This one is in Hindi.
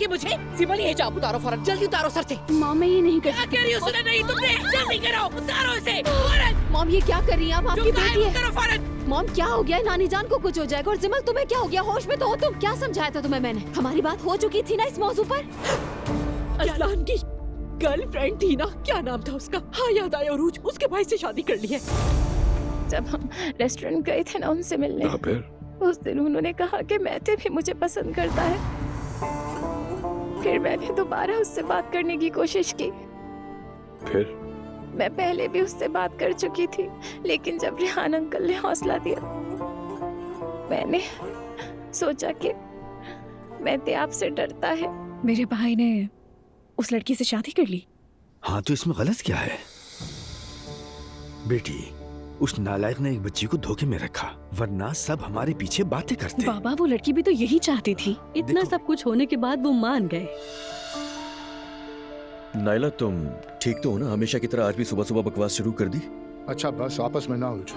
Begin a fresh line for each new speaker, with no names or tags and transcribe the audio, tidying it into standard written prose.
चाहिए मुझे? सिमल ये हिजाब उतारो फौरन, जल्दी उतारो सर से।
मॉम मैं ये नहीं कर
क्या
सकती।
कह रही हो? सुना नहीं तुमने? जल्दी करो, उतारो इसे फौरन।
मॉम ये क्या कर रही हैं आप? आपकी बेटी है।
करो फौरन।
मॉम क्या हो गया? नानी जान को कुछ हो जाएगा। और जिमल तुम्हें क्या हो गया? होश में तो हो तुम? क्या समझाया था तुम्हें मैंने? हमारी बात हो चुकी थी ना इस मौजू पर।
असलान की गर्लफ्रेंड थी ना, क्या नाम था उसका? हाँ याद आया, उरूज। उसके भाई से शादी कर ली है।
जब हम रेस्टोरेंट गए थे ना उनसे मिलने,
फिर
उस दिन उन्होंने कहा कि मैथे भी मुझे पसंद करता है। फिर मैंने दोबारा उससे बात करने की कोशिश की।
फिर
मैं पहले भी उससे बात कर चुकी थी, लेकिन जब रेहान अंकल ने हौसला दिया, मैंने सोचा कि मैथे आपसे डरता है।
मेरे भाई ने उस लड़की से शादी कर ली।
हाँ तो इसमें गलत क्या है? बेटी, उस नालायक ने एक बच्ची को धोखे में रखा, वरना सब हमारे पीछे बातें करते।
बाबा वो लड़की भी तो यही चाहती थी। इतना सब कुछ होने के बाद वो मान गए।
नाइला तुम ठीक तो हो ना? हमेशा की तरह आज भी सुबह सुबह बकवास शुरू कर दी।
अच्छा बस आपस में ना उलझो।